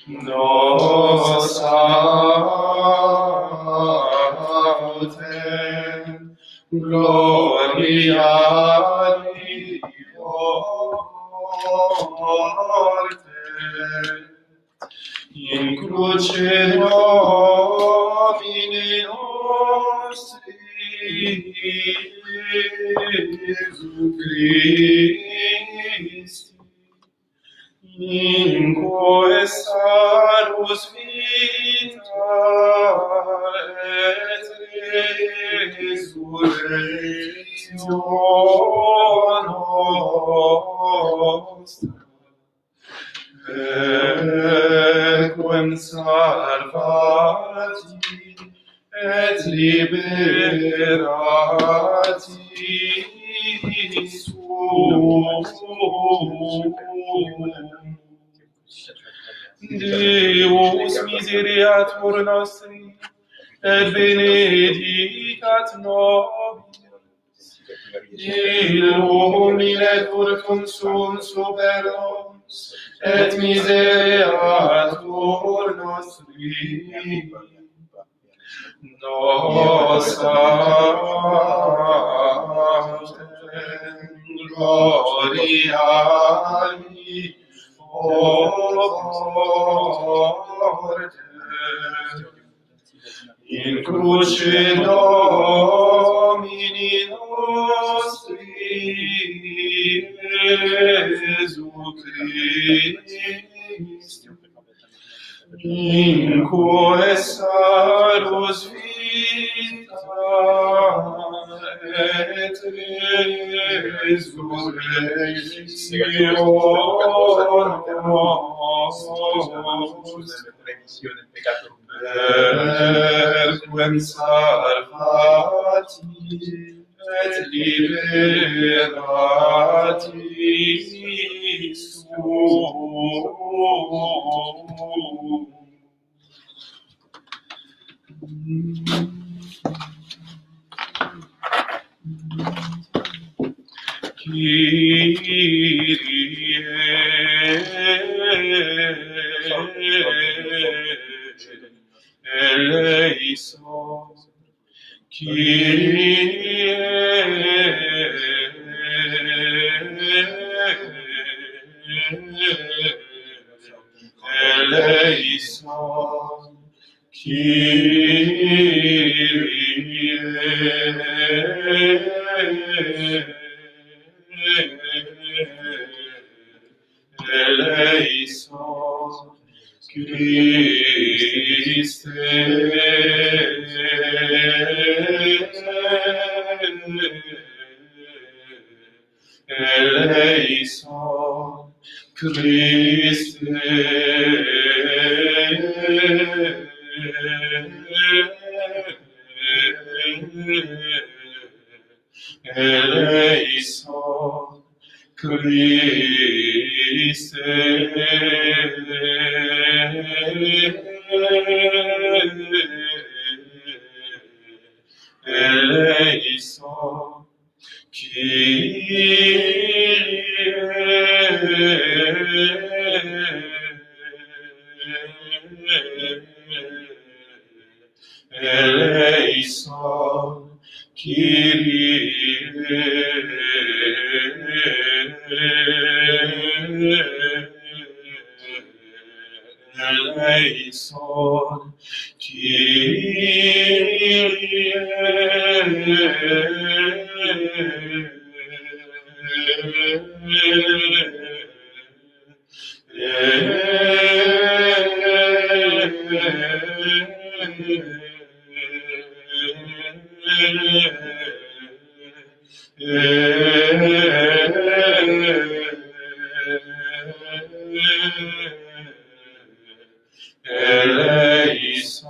Nos autem gloria Deo morte, in cruce Domini nostri Iesu Christi, in quae salus vita et resurrectio nostra, equem salvati et liberati suum. Deus miseriatur nostri, et benedicat nobis, illuminet virtum suum super nos, et miseriatur nostri. Nos autem gloria morte, in cruce Domini nostri Iesu Christi, in quae salus vita et resurrectio quem salvati et liberati suum. Kyrie eleison, Kyrie eleison, Kyrie eleison, Christe eleison, Christe eleison, Christe eleison, eleison, Kyrie eleison, eleison.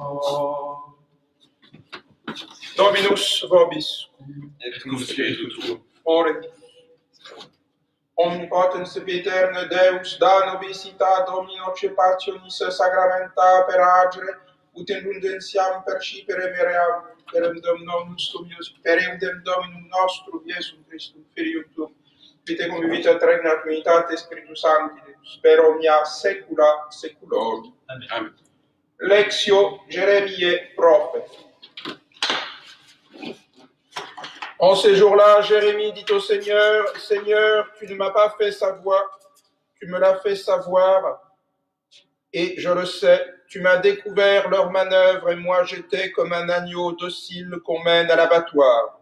Dominus vobiscum, Et cum spiritu tuo. ore. Omnipotens eterne Deus, da nobis ita Domino cepationis sacramenta per agere, ut in rundentiam percipere meream, per eundem nominum tuum, per eundem Dominum nostrum, Iesum Christum, Filium tuum, vite convivit et regna unitate Spiritus Sancti, per omnia saecula saeculorum. Amen. Lectio Jérémie, prophète. En ces jours-là, Jérémie dit au Seigneur, « Seigneur, tu ne m'as pas fait savoir, tu me l'as fait savoir, et je le sais, tu m'as découvert leurs manœuvres, et moi j'étais comme un agneau docile qu'on mène à l'abattoir.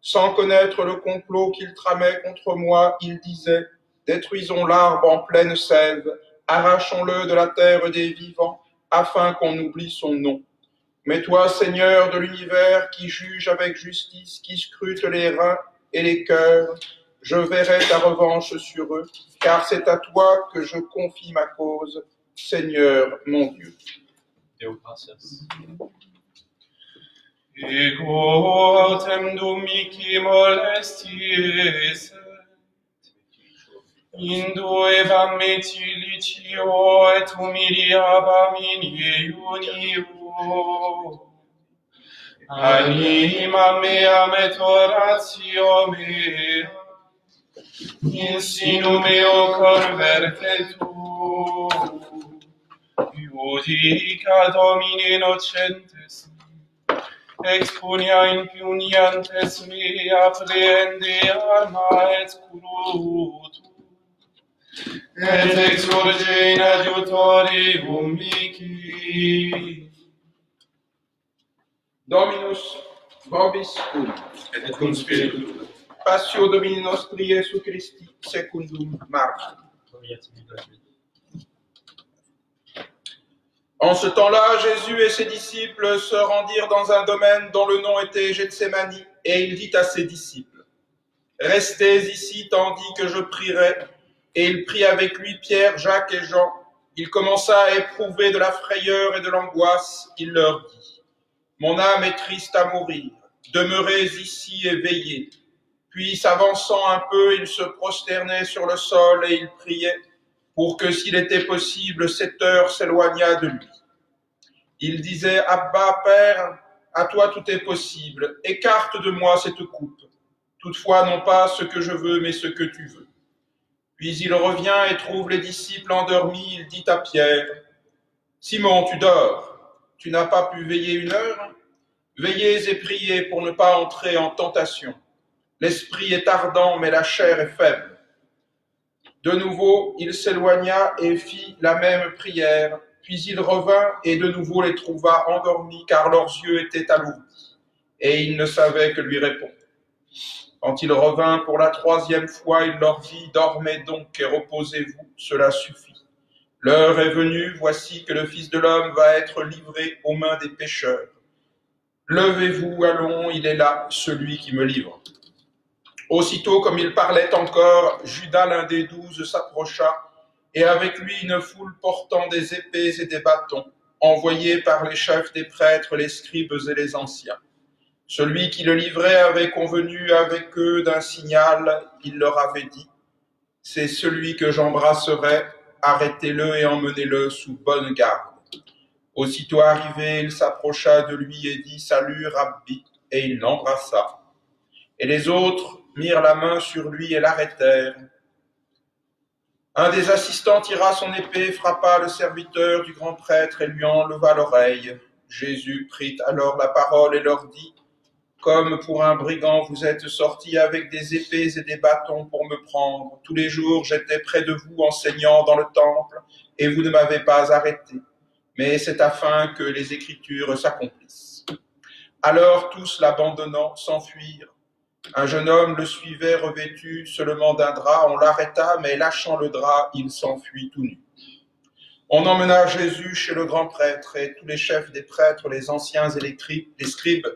Sans connaître le complot qu'ils tramaient contre moi, ils disaient, « Détruisons l'arbre en pleine sève, arrachons-le de la terre des vivants, afin qu'on oublie son nom. » Mais toi, Seigneur de l'univers, qui juge avec justice, qui scrute les reins et les cœurs, je verrai ta revanche sur eux, car c'est à toi que je confie ma cause, Seigneur mon Dieu. Deo gratias. Ego autem Domici molestis induevam metilicio et humiliabam in iunio. Anima mea et oratio mea in sinu meo convertetur. Iudica Domine innocentes, expunia impuniantes mea pleende arma et crutu. Et exurge in adiutorium mihi. Dominus vobiscum, Et cum spiritu. Passio Domini nostri Iesu Christi, secundum Marcium. En ce temps-là, Jésus et ses disciples se rendirent dans un domaine dont le nom était Gethsémani, et il dit à ses disciples, « Restez ici tandis que je prierai. » Et il prit avec lui Pierre, Jacques et Jean. Il commença à éprouver de la frayeur et de l'angoisse. Il leur dit, « Mon âme est triste à mourir. Demeurez ici et veillez. » Puis, s'avançant un peu, il se prosternait sur le sol et il priait pour que, s'il était possible, cette heure s'éloignât de lui. Il disait, « Abba, Père, à toi tout est possible. Écarte de moi cette coupe. Toutefois, non pas ce que je veux, mais ce que tu veux. » Puis il revient et trouve les disciples endormis. Il dit à Pierre, « Simon, tu dors. Tu n'as pas pu veiller une heure? Veillez et priez pour ne pas entrer en tentation. L'esprit est ardent, mais la chair est faible. » De nouveau, il s'éloigna et fit la même prière. Puis il revint et de nouveau les trouva endormis, car leurs yeux étaient alourdis, et ils ne savaient que lui répondre. Quand il revint pour la troisième fois, il leur dit, « Dormez donc et reposez-vous, cela suffit. L'heure est venue, voici que le Fils de l'homme va être livré aux mains des pécheurs. Levez-vous, allons, il est là, celui qui me livre. » Aussitôt, comme il parlait encore, Judas, l'un des 12, s'approcha, et avec lui une foule portant des épées et des bâtons, envoyés par les chefs des prêtres, les scribes et les anciens. Celui qui le livrait avait convenu avec eux d'un signal. Il leur avait dit, « C'est celui que j'embrasserai, arrêtez-le et emmenez-le sous bonne garde. » Aussitôt arrivé, il s'approcha de lui et dit, « Salut, Rabbi !» et il l'embrassa. Et les autres mirent la main sur lui et l'arrêtèrent. Un des assistants tira son épée, frappa le serviteur du grand prêtre et lui enleva l'oreille. Jésus prit alors la parole et leur dit, « Comme pour un brigand, vous êtes sortis avec des épées et des bâtons pour me prendre. Tous les jours, j'étais près de vous enseignant dans le temple, et vous ne m'avez pas arrêté. Mais c'est afin que les Écritures s'accomplissent. » Alors tous, l'abandonnant, s'enfuirent. Un jeune homme le suivait revêtu seulement d'un drap. On l'arrêta, mais lâchant le drap, il s'enfuit tout nu. On emmena Jésus chez le grand prêtre, et tous les chefs des prêtres, les anciens et les scribes,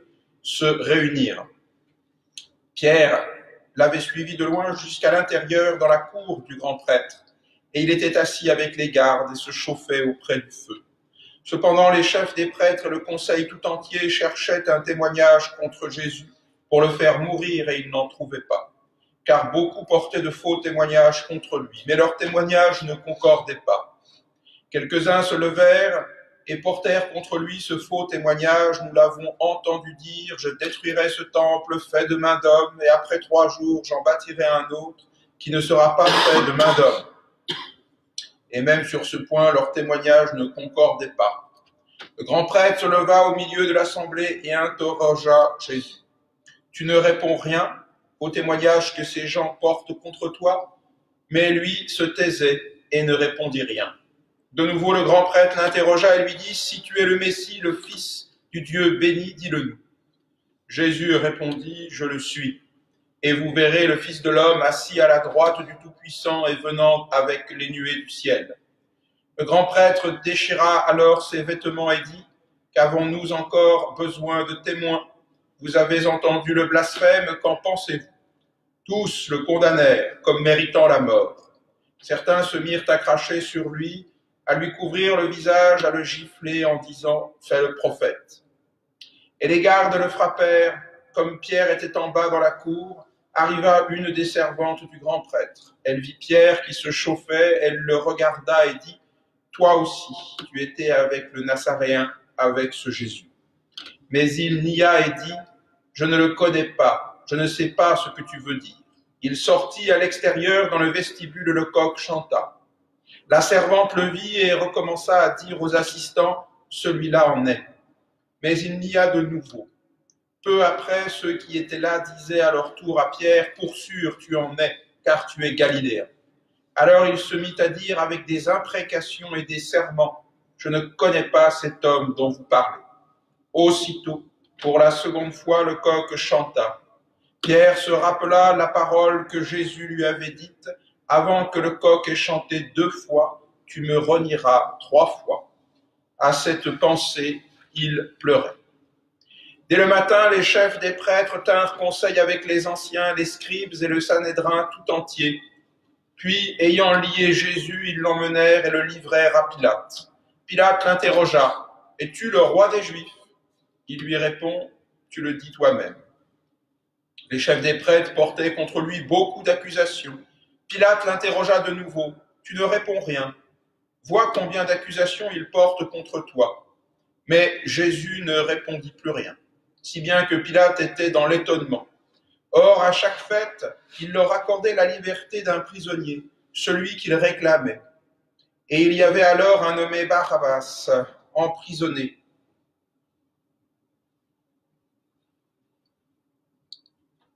se réunirent. Pierre l'avait suivi de loin jusqu'à l'intérieur dans la cour du grand prêtre, et il était assis avec les gardes et se chauffait auprès du feu. Cependant, les chefs des prêtres et le conseil tout entier cherchaient un témoignage contre Jésus pour le faire mourir, et ils n'en trouvaient pas, car beaucoup portaient de faux témoignages contre lui, mais leurs témoignages ne concordaient pas. Quelques-uns se levèrent et portèrent contre lui ce faux témoignage. Nous l'avons entendu dire, je détruirai ce temple fait de main d'homme, et après 3 jours j'en bâtirai un autre qui ne sera pas fait de main d'homme. Et même sur ce point, leur témoignage ne concordait pas. Le grand prêtre se leva au milieu de l'assemblée et interrogea Jésus. « Tu ne réponds rien au témoignage que ces gens portent contre toi ?» Mais lui se taisait et ne répondit rien. De nouveau, le grand prêtre l'interrogea et lui dit « Si tu es le Messie, le Fils du Dieu béni, dis-le-nous. » Jésus répondit « Je le suis. Et vous verrez le Fils de l'homme assis à la droite du Tout-Puissant et venant avec les nuées du ciel. » Le grand prêtre déchira alors ses vêtements et dit « Qu'avons-nous encore besoin de témoins? Vous avez entendu le blasphème, qu'en pensez-vous » Tous le condamnèrent comme méritant la mort. Certains se mirent à cracher sur lui, à lui couvrir le visage, à le gifler en disant « C'est le prophète ». Et les gardes le frappèrent. Comme Pierre était en bas dans la cour, arriva une des servantes du grand prêtre. Elle vit Pierre qui se chauffait, elle le regarda et dit « Toi aussi, tu étais avec le Nazaréen, avec ce Jésus. » Mais il nia et dit « Je ne le connais pas. Je ne sais pas ce que tu veux dire. » Il sortit à l'extérieur dans le vestibule, le coq chanta. La servante le vit et recommença à dire aux assistants, celui-là en est. Mais il nia de nouveau. Peu après, ceux qui étaient là disaient à leur tour à Pierre, pour sûr tu en es, car tu es galiléen. Alors il se mit à dire avec des imprécations et des serments, je ne connais pas cet homme dont vous parlez. Aussitôt, pour la seconde fois, le coq chanta. Pierre se rappela la parole que Jésus lui avait dite, avant que le coq ait chanté 2 fois, tu me renieras 3 fois. À cette pensée, il pleurait. Dès le matin, les chefs des prêtres tinrent conseil avec les anciens, les scribes et le Sanhédrin tout entier. Puis, ayant lié Jésus, ils l'emmenèrent et le livrèrent à Pilate. Pilate l'interrogea, « Es-tu le roi des Juifs ?» Il lui répond, « Tu le dis toi-même. » Les chefs des prêtres portaient contre lui beaucoup d'accusations. Pilate l'interrogea de nouveau. « Tu ne réponds rien. Vois combien d'accusations il porte contre toi. » Mais Jésus ne répondit plus rien, si bien que Pilate était dans l'étonnement. Or, à chaque fête, il leur accordait la liberté d'un prisonnier, celui qu'il réclamait. Et il y avait alors un nommé Barabbas, emprisonné.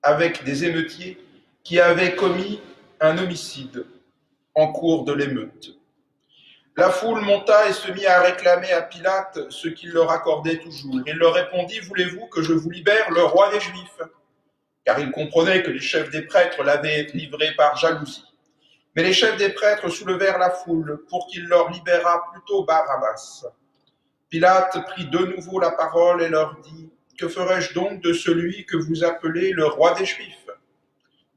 Avec des émeutiers qui avaient commis un homicide en cours de l'émeute. La foule monta et se mit à réclamer à Pilate ce qu'il leur accordait toujours. Il leur répondit, « Voulez-vous que je vous libère le roi des Juifs ?» Car il comprenait que les chefs des prêtres l'avaient livré par jalousie. Mais les chefs des prêtres soulevèrent la foule pour qu'il leur libérât plutôt Barabbas. Pilate prit de nouveau la parole et leur dit, « Que ferai-je donc de celui que vous appelez le roi des Juifs ?»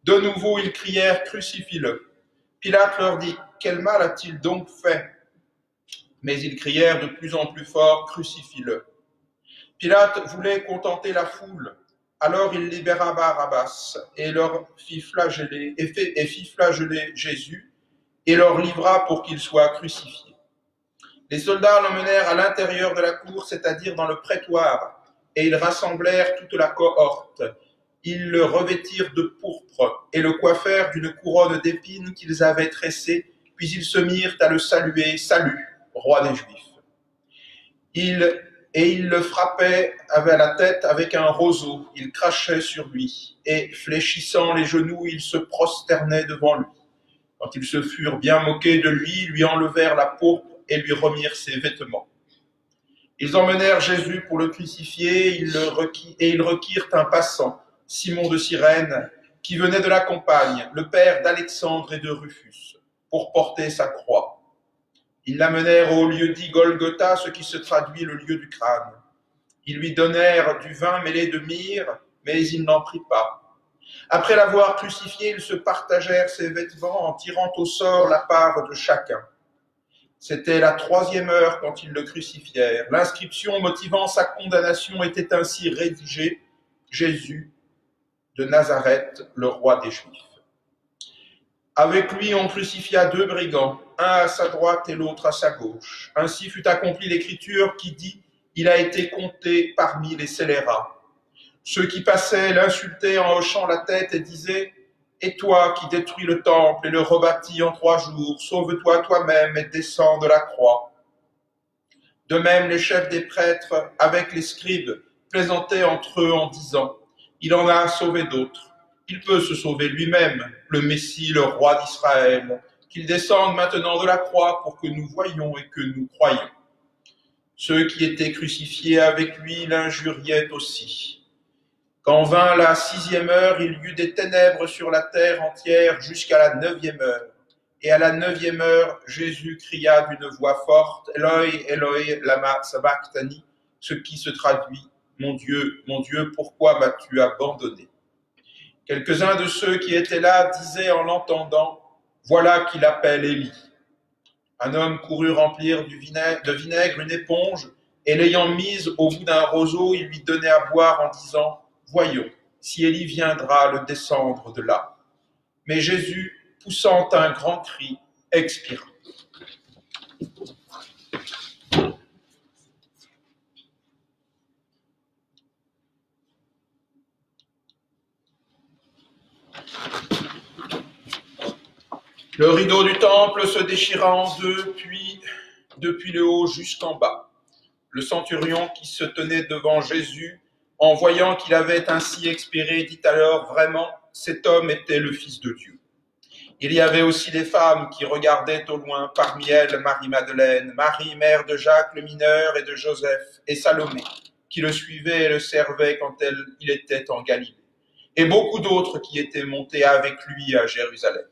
De nouveau, ils crièrent, « Crucifie-le !» Pilate leur dit, « Quel mal a-t-il donc fait ?» Mais ils crièrent de plus en plus fort, « Crucifie-le !» Pilate voulait contenter la foule. Alors il libéra Barabbas et leur fit flageller Jésus et leur livra pour qu'il soit crucifié. Les soldats l'emmenèrent à l'intérieur de la cour, c'est-à-dire dans le prétoire, et ils rassemblèrent toute la cohorte. Ils le revêtirent de pourpre et le coiffèrent d'une couronne d'épines qu'ils avaient tressée, puis ils se mirent à le saluer, « Salut, roi des Juifs !» Ils le frappaient à la tête avec un roseau, ils crachaient sur lui, et fléchissant les genoux, ils se prosternaient devant lui. Quand ils se furent bien moqués de lui enlevèrent la pourpre et lui remirent ses vêtements. Ils emmenèrent Jésus pour le crucifier, ils requirent un passant, Simon de Cyrène, qui venait de la campagne, le père d'Alexandre et de Rufus, pour porter sa croix. Ils l'amenèrent au lieu dit Golgotha, ce qui se traduit le lieu du crâne. Ils lui donnèrent du vin mêlé de myrrhe, mais il n'en prit pas. Après l'avoir crucifié, ils se partagèrent ses vêtements en tirant au sort la part de chacun. C'était la 3e heure quand ils le crucifièrent. L'inscription motivant sa condamnation était ainsi rédigée, « Jésus de Nazareth, le roi des Juifs ». Avec lui, on crucifia 2 brigands, un à sa droite et l'autre à sa gauche. Ainsi fut accomplie l'écriture qui dit « Il a été compté parmi les scélérats ». Ceux qui passaient l'insultaient en hochant la tête et disaient Et toi qui détruis le temple et le rebâtis en 3 jours, sauve-toi toi-même et descends de la croix. » De même, les chefs des prêtres, avec les scribes, plaisantaient entre eux en disant, « Il en a sauvé d'autres. Il peut se sauver lui-même, le Messie, le roi d'Israël, qu'il descende maintenant de la croix pour que nous voyions et que nous croyions. » Ceux qui étaient crucifiés avec lui l'injuriaient aussi. Quand vint la 6e heure, il y eut des ténèbres sur la terre entière jusqu'à la 9e heure. Et à la 9e heure, Jésus cria d'une voix forte, « Eloi, Eloi, lama sabachthani », ce qui se traduit, « Mon Dieu, pourquoi m'as-tu abandonné ?» Quelques-uns de ceux qui étaient là disaient en l'entendant, « Voilà qu'il appelle Élie. » Un homme courut remplir de vinaigre une éponge, et l'ayant mise au bout d'un roseau, il lui donnait à boire en disant, « Voyons, si Élie viendra le descendre de là. » Mais Jésus, poussant un grand cri, expira. Le rideau du temple se déchira en deux, puis depuis le haut jusqu'en bas. Le centurion qui se tenait devant Jésus, en voyant qu'il avait ainsi expiré, dit alors, « Vraiment, cet homme était le Fils de Dieu. » Il y avait aussi des femmes qui regardaient au loin, parmi elles Marie-Madeleine, Marie, mère de Jacques le mineur et de Joseph, et Salomé, qui le suivait et le servait quand il était en Galilée, et beaucoup d'autres qui étaient montés avec lui à Jérusalem.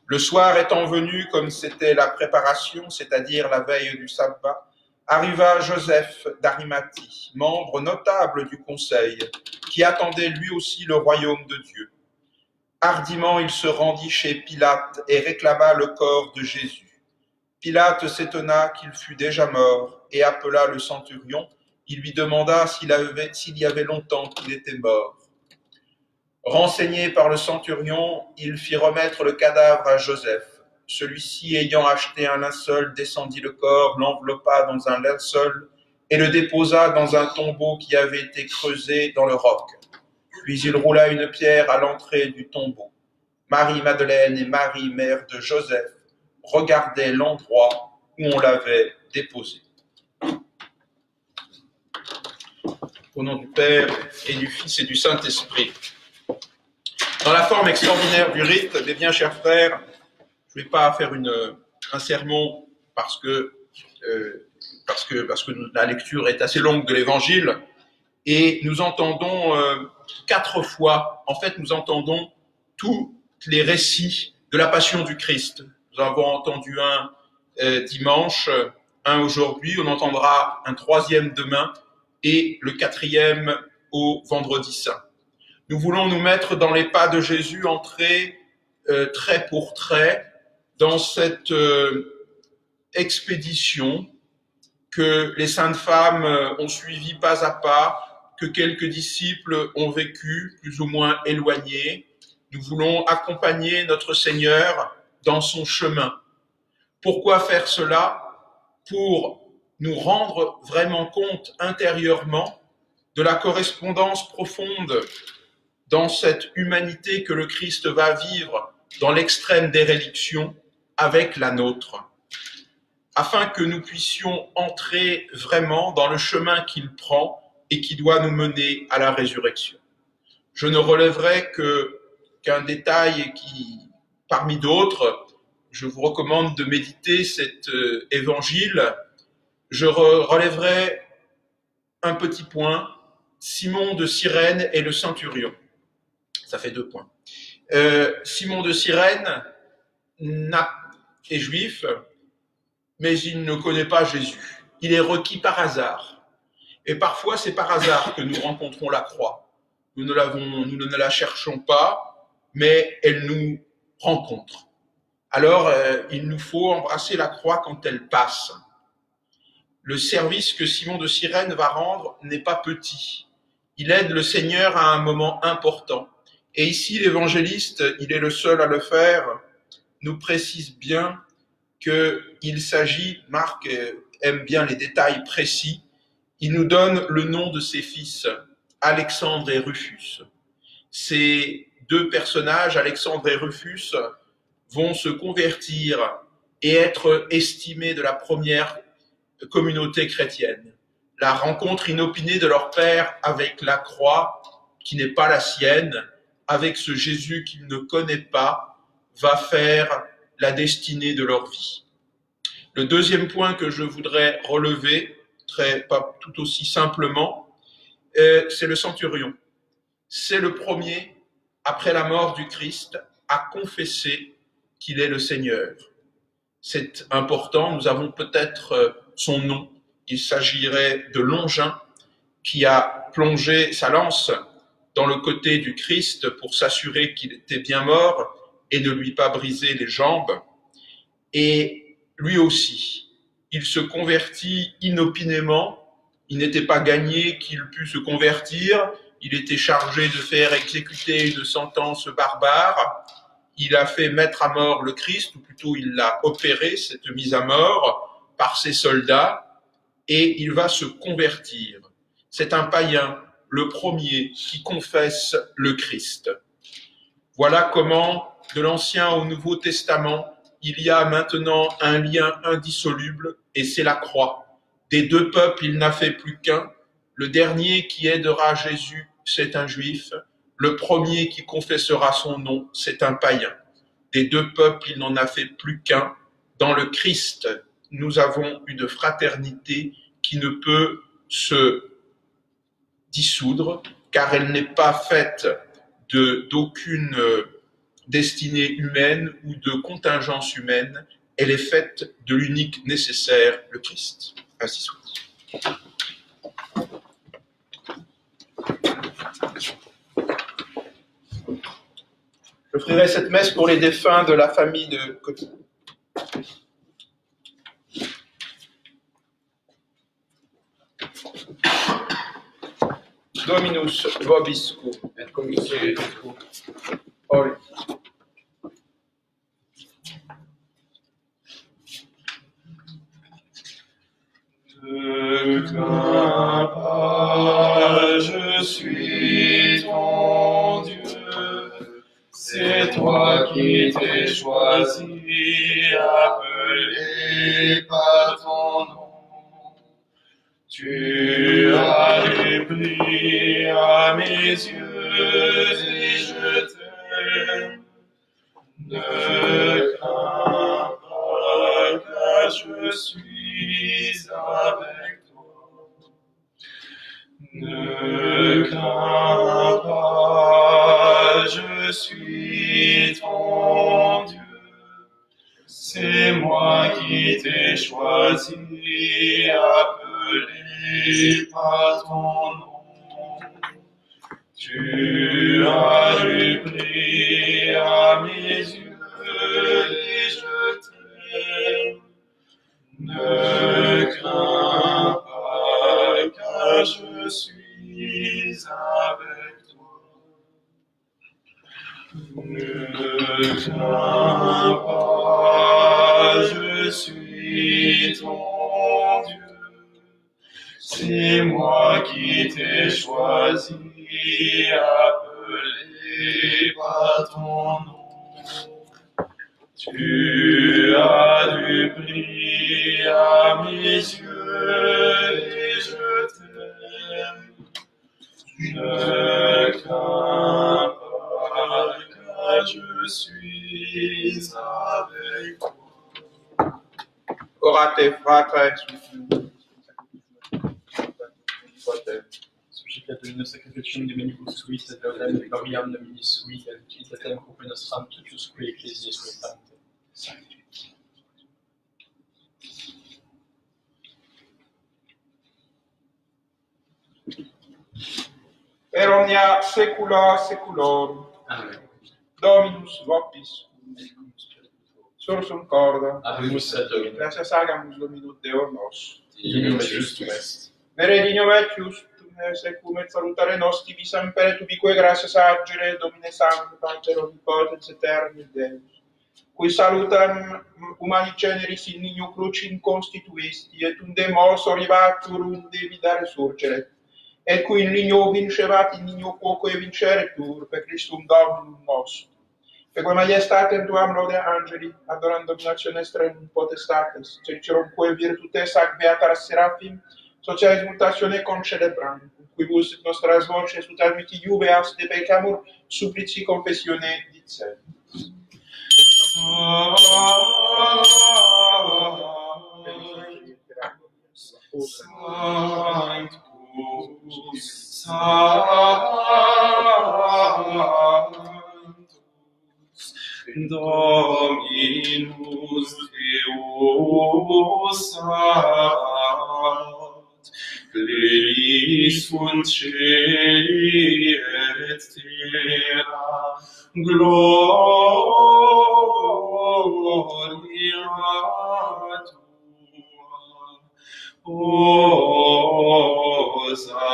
Le soir étant venu, comme c'était la préparation, c'est-à-dire la veille du sabbat, arriva Joseph d'Arimathie, membre notable du conseil, qui attendait lui aussi le royaume de Dieu. Hardiment, il se rendit chez Pilate et réclama le corps de Jésus. Pilate s'étonna qu'il fût déjà mort et appela le centurion. Il lui demanda s'il y avait longtemps qu'il était mort. Renseigné par le centurion, il fit remettre le cadavre à Joseph. Celui-ci, ayant acheté un linceul, descendit le corps, l'enveloppa dans un linceul et le déposa dans un tombeau qui avait été creusé dans le roc. Puis il roula une pierre à l'entrée du tombeau. Marie-Madeleine et Marie, mère de Joseph, regardaient l'endroit où on l'avait déposé. Au nom du Père et du Fils et du Saint-Esprit. Dans la forme extraordinaire du rite, mes bien chers frères, je ne vais pas faire un sermon parce que la lecture est assez longue de l'Évangile et nous entendons 4 fois, en fait nous entendons tous les récits de la Passion du Christ. Nous avons entendu un dimanche, un aujourd'hui, on entendra un 3e demain et le 4e au vendredi saint. Nous voulons nous mettre dans les pas de Jésus, entrer trait pour trait dans cette expédition que les saintes femmes ont suivi pas à pas, que quelques disciples ont vécu plus ou moins éloignés. Nous voulons accompagner notre Seigneur dans son chemin. Pourquoi faire cela? Pour nous rendre vraiment compte intérieurement de la correspondance profonde dans cette humanité que le Christ va vivre dans l'extrême déréliction avec la nôtre, afin que nous puissions entrer vraiment dans le chemin qu'il prend et qui doit nous mener à la résurrection. Je ne relèverai qu'un détail qui, parmi d'autres, je vous recommande de méditer cet évangile. Je relèverai un petit point, Simon de Cyrène et le centurion. Ça fait 2 points. Simon de Cyrène est juif, mais il ne connaît pas Jésus. Il est requis par hasard. Et parfois, c'est par hasard que nous rencontrons la croix. Nous ne la cherchons pas, mais elle nous rencontre. Alors, il nous faut embrasser la croix quand elle passe. Le service que Simon de Cyrène va rendre n'est pas petit. Il aide le Seigneur à un moment important. Et ici, l'évangéliste, il est le seul à le faire, nous précise bien qu'il s'agit, Marc aime bien les détails précis, il nous donne le nom de ses fils, Alexandre et Rufus. Ces deux personnages, Alexandre et Rufus, vont se convertir et être estimés de la première communauté chrétienne. La rencontre inopinée de leur père avec la croix, qui n'est pas la sienne, avec ce Jésus qu'ils ne connaissent pas, va faire la destinée de leur vie. Le deuxième point que je voudrais relever, pas tout aussi simplement, c'est le centurion. C'est le premier, après la mort du Christ, à confesser qu'il est le Seigneur. C'est important, nous avons peut-être son nom. Il s'agirait de Longin, qui a plongé sa lance dans le côté du Christ pour s'assurer qu'il était bien mort et ne lui pas briser les jambes. Et lui aussi, il se convertit inopinément. Il n'était pas gagné qu'il pût se convertir. Il était chargé de faire exécuter une sentence barbare. Il a fait mettre à mort le Christ, ou plutôt il l'a opéré, cette mise à mort, par ses soldats, et il va se convertir. C'est un païen, le premier, qui confesse le Christ. Voilà comment, de l'Ancien au Nouveau Testament, il y a maintenant un lien indissoluble, et c'est la croix. Des deux peuples, il n'a fait plus qu'un. Le dernier qui aidera Jésus, c'est un juif. Le premier qui confessera son nom, c'est un païen. Des deux peuples, il n'en a fait plus qu'un. Dans le Christ, nous avons une fraternité qui ne peut se dissoudre, car elle n'est pas faite d'aucune destinée humaine ou de contingence humaine. Elle est faite de l'unique nécessaire, le Christ. Ainsi soit. Je ferai cette messe pour les défunts de la famille de Coty. Dominus vobiscum et comice Ori. Ne crains pas, je suis ton Dieu. C'est toi qui t'es choisi, appelé par ton nom. Tu as épris à mes yeux et je t'aime. Ne crains pas, car je suis avec toi. Ne crains pas, je suis ton Dieu. C'est moi qui t'ai choisi, appelé par ton nom. Tu as eu pris à mes yeux et je t'aime. Ne crains pas, car je suis avec toi. Ne crains pas, je suis ton Dieu. C'est moi qui t'ai choisi, appelé par ton nom. Tu as du prix à mes yeux et je t'aime. Ne crains pas, car je suis avec toi. Orate fratre, Suscitat in sacrificium Dominicus suis et laudem gloriam nominis sui et utilitatem corpore nostram totusque ecclesiae spectante. per omnia saecula saeculorum. Amen. Dominus vobis. Sursum corda. Abemus ad Domino. Gracias agamus Dominus Deus nos. Dignum et justum est. Mere dignum et justum secum et salutare nostri semper tubique gracias agere Domine Sancte Pater omnipotens aeternus Deus. Qui salutam humani generis in nihil crucim constituisti et unde mos orivatur unde vida resurgere. et qui in ligno vincevat in ligno quoque vinceretur, per Christum Dominum nostrum. Peque maiestatem tuam laude angeli, adorant dominatione extremum potestates, cericerumque virtutes ac beataras seraphim, socialis mutatione concelebrant, quibus nostras voces ut admiti iubeas de peccamur, supplici confessione dicet. Sanctus, Sanctus, Dominus Deus ad, pleni sunt celi et terra, gloria tua. Hosanna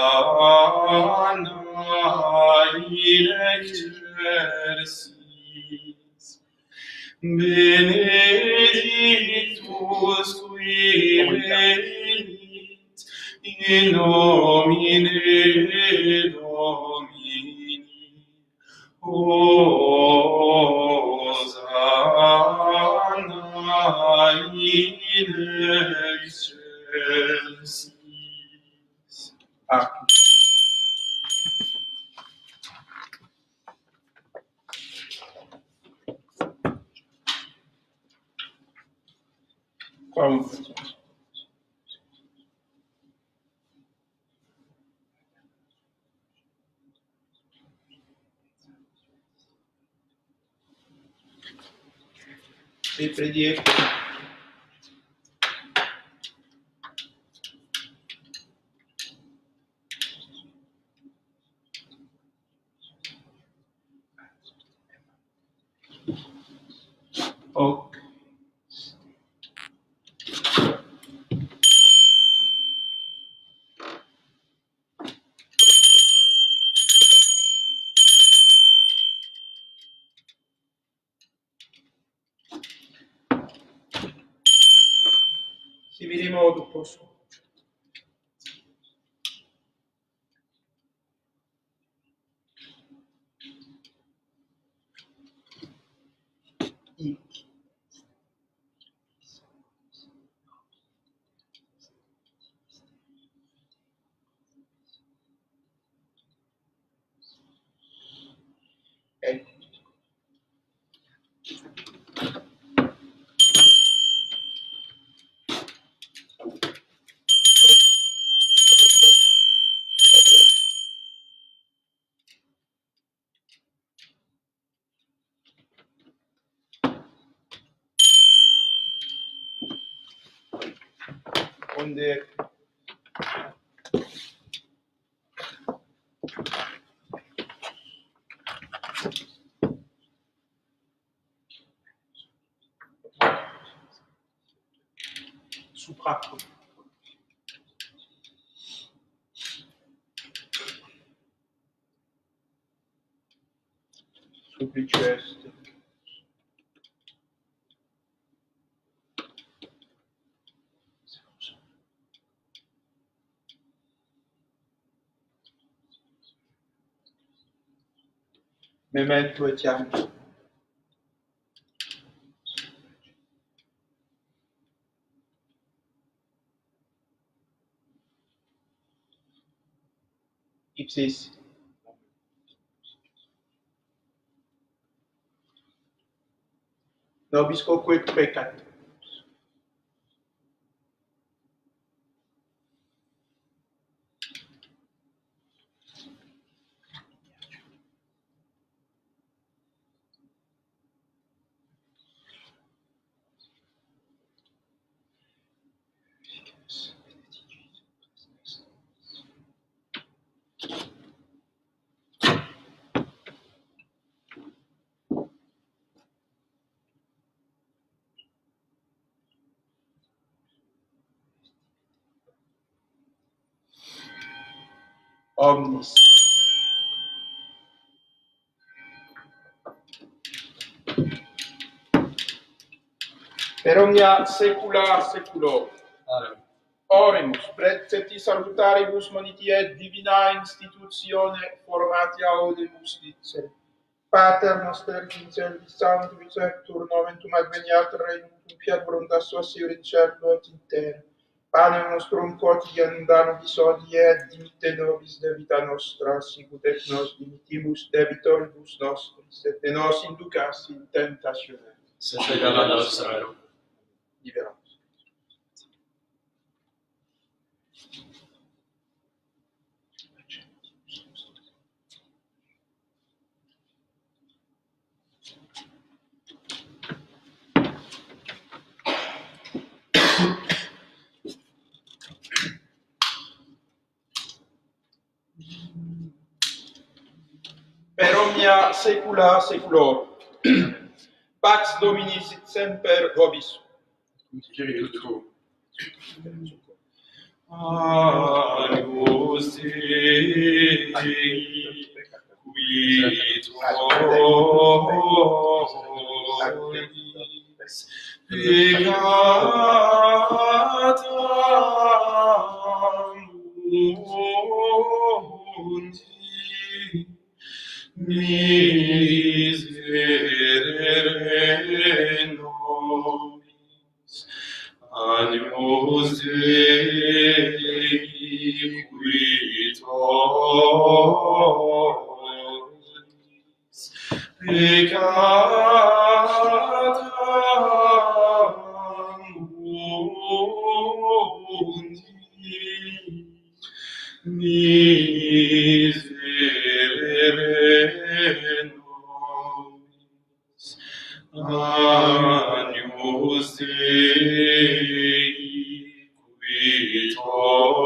in excelsis, benedictus qui venit in nomine Domini. Hosanna in excelsis. Amen. Quam facciamo? Vi preghiete. Ok. Simili modo posso. Ecco. Onde supra supplici est. Memento etiam. Ipsis. Nobisco quid peccat. Omnis. Per omnia saecula saeculorum. Amen. Oremus, precepti salutaribus moniti et divina institutione formatia audemus dicere. Pater noster in celis sanctus et noventum adveniat regnum tum, fiat voluntas tua sicut in cielo et in terra. Panem nostrum quotidianum da nobis hodie et dimitte nobis debita nostra, sicut et nos dimittimus debitoribus nostris, et ne nos inducas in tentationem, sed regala nos malo. liberamus. Per omnia saecula saeculorum. Pax Domini sit semper vobis. Spiritu tuo. Agnus Dei, qui tuoris peccata mundi, miserere nobis. Agnus Dei, qui tuoris peccata mundi, miserere nobis. Agnus Dei, qui tuoris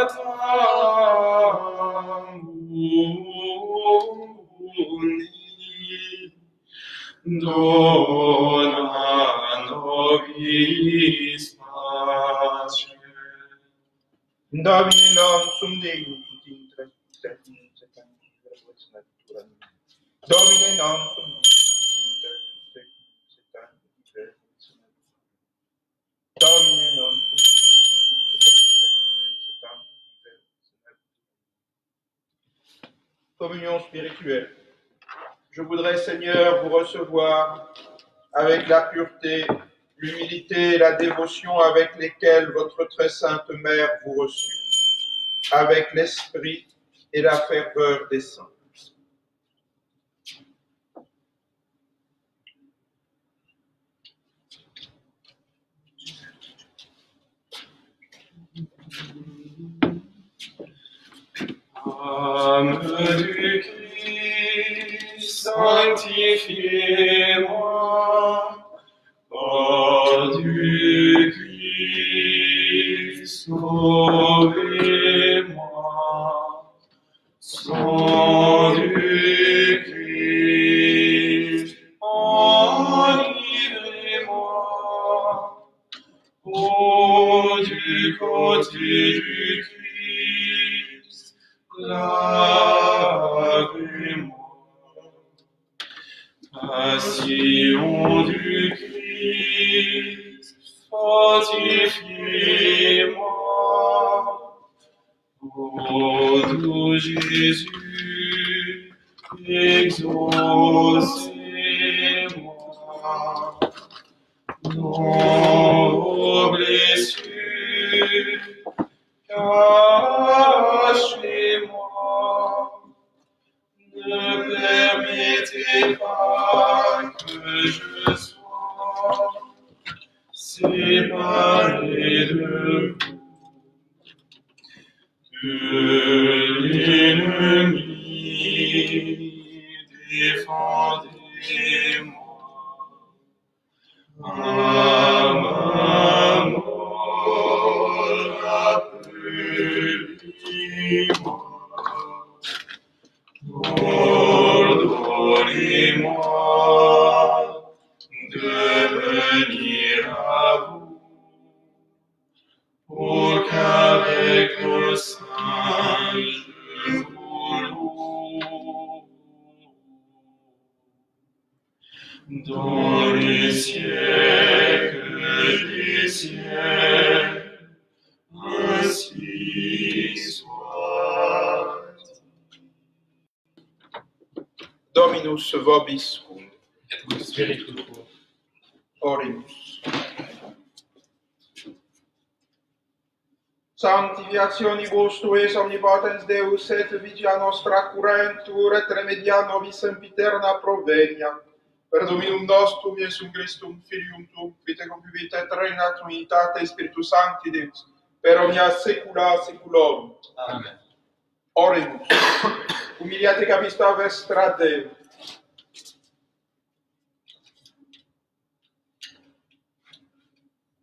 peccata mundi, dona nobis pace. Domine non sum Deum ut intra Domine non sum Domine non Communion spirituelle. Je voudrais, Seigneur, vous recevoir avec la pureté, l'humilité et la dévotion avec lesquelles votre très sainte Mère vous reçut, avec l'esprit et la ferveur des saints. Âme du Christ, sanctifie-moi. Corps du Christ, sauvez-moi. Sang du Christ, enivrez-moi. Eau du côté du Christ, lavez-moi. Passion du Christ, fortifiez-moi. Ô doux Jésus, exaucez-moi. Dans vos blessures, cachez-moi. Ne permettez pas que je sois séparé de vous, que l'ennemi. Défendez-moi. À ma mort, appelez-moi. Ordonnez-moi de venir à vous, pour qu'avec nos saints je vous loue. dans les siècles des siècles. Ainsi soit. Dominus vobiscum. Et cum spiritu tuo. Oremus. Sanctificationibus tuis omnipotens Deus et vigia nostra curentur et remedia nobis sempiterna provenia. Per Dominum nostrum Iesum Christum Filium tuum, qui tecum vivit et regnat in unitate Spiritus Sancti Deus, per omnia saecula saeculorum. Amen. Oremus. Humiliate capista vestra Deo.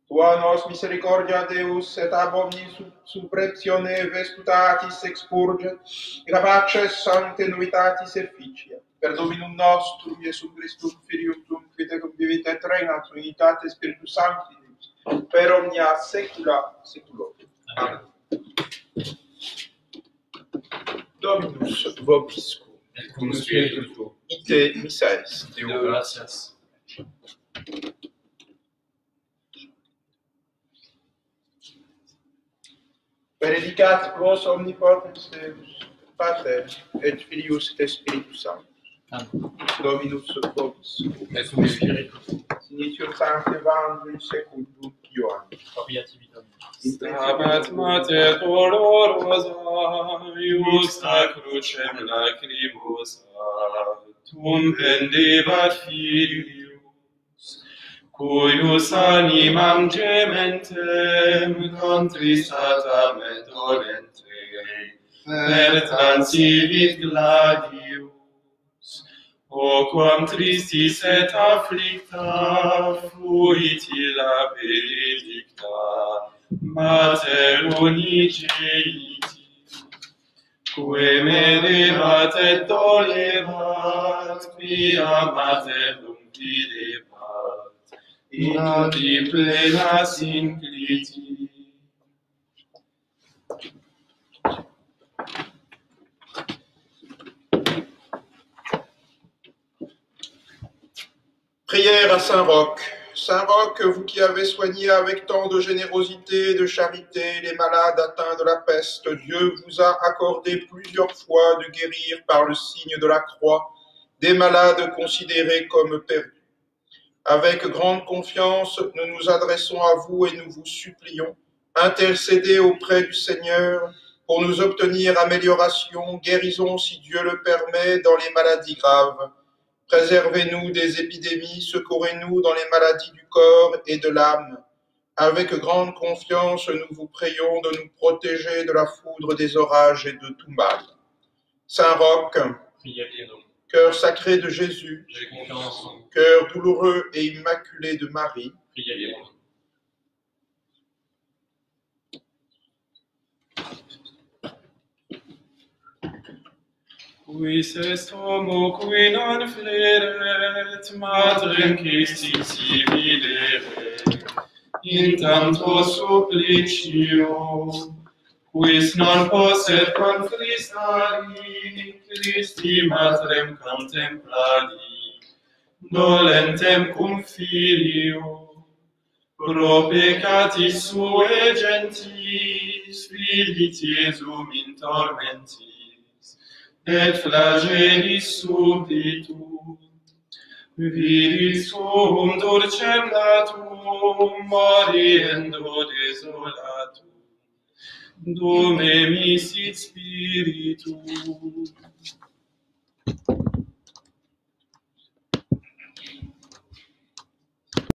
Tua nos misericordia Deus et ab omni subpreptione vestutatis expurget, et capaces sancte novitatis efficia. Per Dominum nostrum Iesum Christum Filium tuum, qui tecum vivit et regnat in unitate Spiritus Sancti Deus, per omnia saecula saeculorum. Amen. Dominus vobiscum. Et cum spiritu tuo. Ite missa est. Deo gratias. Benedicat vos omnipotens Deus, Pater, et Filius et Spiritus Sanctus. Amen. Dominus vobiscum. Et cum spiritu tuo. Initium Sancte Evangelium secundum Ioannem. Obiati Domini. Stabat mater dolorosa, iusta crucem lacrimosa, tum pendebat filius, cuius animam gementem contristatam et dolentem, pertansivit gladius. O quam tristis et afflicta fuit illa benedicta, Mater uniceiti, quae medebat et dolebat, quia maternum videbat, in plena sincliti. Prière à Saint Roch. Saint Roch, vous qui avez soigné avec tant de générosité et de charité les malades atteints de la peste, Dieu vous a accordé plusieurs fois de guérir par le signe de la croix des malades considérés comme perdus. Avec grande confiance, nous nous adressons à vous et nous vous supplions, intercédez auprès du Seigneur pour nous obtenir amélioration, guérison si Dieu le permet dans les maladies graves. Préservez-nous des épidémies, secourez-nous dans les maladies du corps et de l'âme. Avec grande confiance, nous vous prions de nous protéger de la foudre des orages et de tout mal. Saint Roch, cœur sacré de Jésus, j'ai confiance en vous. Cœur douloureux et immaculé de Marie, Priez pour nous. Quis est homo qui non fleret, Matrem Christi civilere, in tanto supplicio, quis non posset contristari, Christi Matrem contemplari, dolentem cum filio, pro peccatis suae gentis, filit Iesum in tormentis, et flagellis subitum, vidit suum dulcem natum, moriendo desolatum, dume misit spiritum.